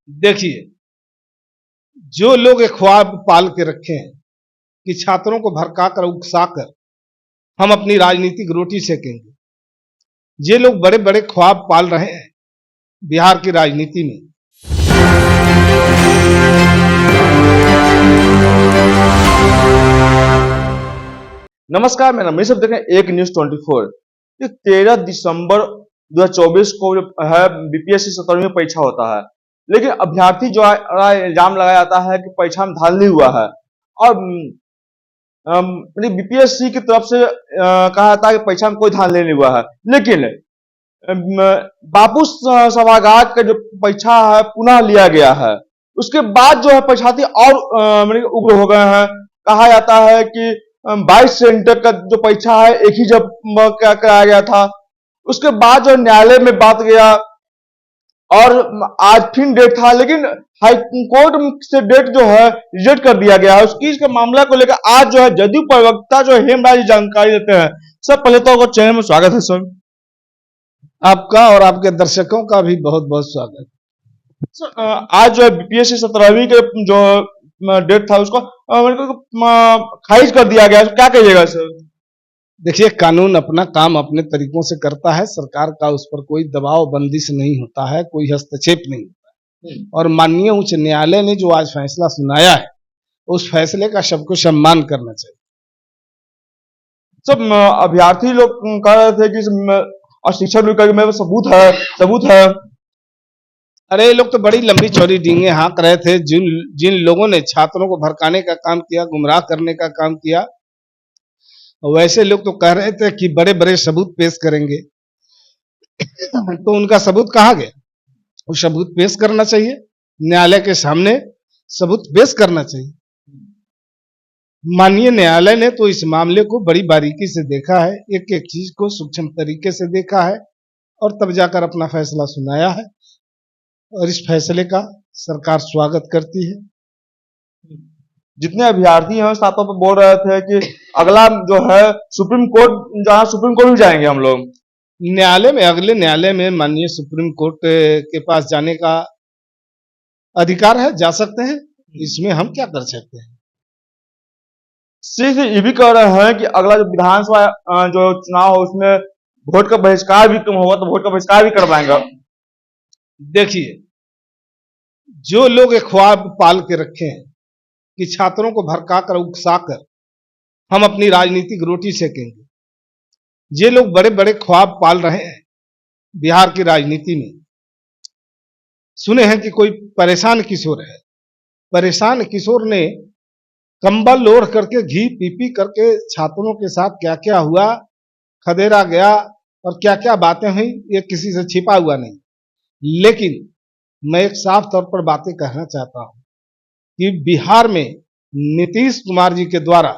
देखिए, जो लोग एक ख्वाब पाल के रखे हैं कि छात्रों को भड़काकर उकसाकर हम अपनी राजनीतिक रोटी सेकेंगे, ये लोग बड़े बड़े ख्वाब पाल रहे हैं बिहार की राजनीति में। नमस्कार, मेरा नाम सब देखें एक न्यूज 24। 13 दिसंबर 2024 को है बीपीएससी 17वीं परीक्षा होता है, लेकिन अभ्यर्थी जो है इल्जाम लगाया जाता है कि परीक्षा में धांधली हुआ है और बीपीएससी की तरफ से कहा जाता है कि परीक्षा में कोई धांधली नहीं हुआ है। लेकिन बापू सभागार का जो परीक्षा है पुनः लिया गया है, उसके बाद जो है परीक्षार्थी और उग्र हो गए हैं। कहा जाता है कि 22 सेंटर का जो परीक्षा है एक ही जब कराया गया था, उसके बाद जो न्यायालय में बात गया और आज फिर डेट था, लेकिन हाई कोर्ट से डेट जो है रिजेक्ट कर दिया गया है। उसकी इसके मामला को लेकर आज जो है जदयू प्रवक्ता जो हेमराज जानकारी देते हैं। सर, पहले तो चैनल में स्वागत है सर। आपका और आपके दर्शकों का भी बहुत बहुत स्वागत। आज जो है बीपीएससी 17वीं के जो डेट था उसको खारिज कर दिया गया, क्या कहिएगा सर? देखिए, कानून अपना काम अपने तरीकों से करता है। सरकार का उस पर कोई दबाव बंदिश नहीं होता है, कोई हस्तक्षेप नहीं होता है। और माननीय उच्च न्यायालय ने जो आज फैसला सुनाया है, उस फैसले का सबको सम्मान करना चाहिए। सब अभ्यर्थी लोग कह रहे थे कि और शिक्षक भी कह मेरे सबूत है। अरे, ये लोग तो बड़ी लंबी चौड़ी डींगे हाँक रहे थे। जिन लोगों ने छात्रों को भड़काने का काम किया, गुमराह करने का काम किया, वैसे लोग तो कह रहे थे कि बड़े बड़े सबूत पेश करेंगे। तो उनका सबूत कहाँ गया? वो सबूत पेश करना चाहिए, न्यायालय के सामने सबूत पेश करना चाहिए। माननीय न्यायालय ने तो इस मामले को बड़ी बारीकी से देखा है, एक एक चीज को सूक्ष्म तरीके से देखा है और तब जाकर अपना फैसला सुनाया है। और इस फैसले का सरकार स्वागत करती है। जितने अभ्यर्थी हैं सातों पर बोल रहे थे कि अगला जो है सुप्रीम कोर्ट, जहां सुप्रीम कोर्ट भी जाएंगे हम लोग न्यायालय में, अगले न्यायालय में माननीय सुप्रीम कोर्ट के पास जाने का अधिकार है, जा सकते हैं। इसमें हम क्या कर सकते हैं? सिर्फ ये भी कह रहे हैं कि अगला जो विधानसभा जो चुनाव हो उसमें वोट का बहिष्कार भी होगा, तो वोट का बहिष्कार भी करवाएंगे। देखिए, जो लोग एक ख्वाब पाल के रखे हैं कि छात्रों को भड़काकर उकसाकर हम अपनी राजनीतिक रोटी सेकेंगे, ये लोग बड़े बड़े ख्वाब पाल रहे हैं बिहार की राजनीति में। सुने हैं कि कोई परेशान किशोर है, परेशान किशोर ने कंबल ओढ़ करके घी पी पी करके छात्रों के साथ क्या क्या हुआ, खदेड़ा गया और क्या क्या बातें हुई, ये किसी से छिपा हुआ नहीं। लेकिन मैं एक साफ तौर पर बातें कहना चाहता हूं कि बिहार में नीतीश कुमार जी के द्वारा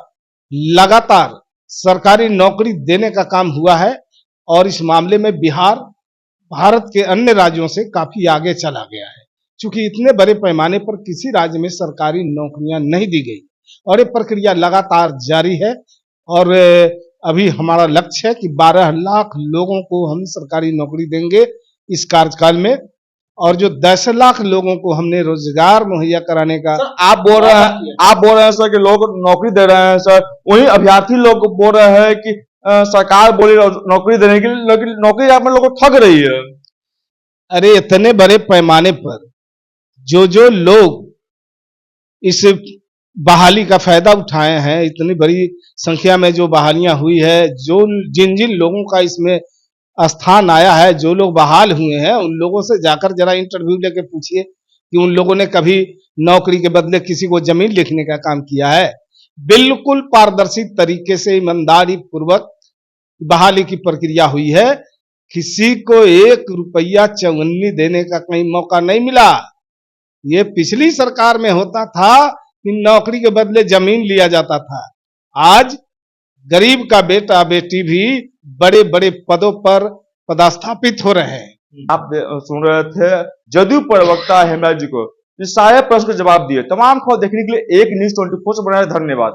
लगातार सरकारी नौकरी देने का काम हुआ है और इस मामले में बिहार भारत के अन्य राज्यों से काफी आगे चला गया है। क्योंकि इतने बड़े पैमाने पर किसी राज्य में सरकारी नौकरियां नहीं दी गई और ये प्रक्रिया लगातार जारी है। और अभी हमारा लक्ष्य है कि 12 लाख लोगों को हम सरकारी नौकरी देंगे इस कार्यकाल में, और जो 10 लाख लोगों को हमने रोजगार मुहैया कराने का। आप बोल रहे हैं सर कि लोग नौकरी दे रहे हैं सर, वही अभ्यर्थी लोग बोल रहे हैं कि सरकार बोली नौकरी देने की, लेकिन नौकरी आप लोगों को ठग रही है। अरे, इतने बड़े पैमाने पर जो लोग इस बहाली का फायदा उठाए हैं, इतनी बड़ी संख्या में जो बहालियां हुई है, जो जिन लोगों का इसमें स्थान आया है, जो लोग बहाल हुए हैं, उन लोगों से जाकर जरा इंटरव्यू लेके पूछिए कि उन लोगों ने कभी नौकरी के बदले किसी को जमीन लिखने का काम किया है। बिल्कुल पारदर्शी तरीके से ईमानदारी पूर्वक बहाली की प्रक्रिया हुई है। किसी को 1 रुपया चवन्नी देने का कहीं मौका नहीं मिला। ये पिछली सरकार में होता था कि नौकरी के बदले जमीन लिया जाता था। आज गरीब का बेटा बेटी भी बड़े बड़े पदों पर पदस्थापित हो रहे हैं। आप सुन रहे थे जदयू प्रवक्ता हेमराज जी को, इस सारे प्रश्न के जवाब दिए। तमाम खबर देखने के लिए एक न्यूज 24 से बना रहे। धन्यवाद।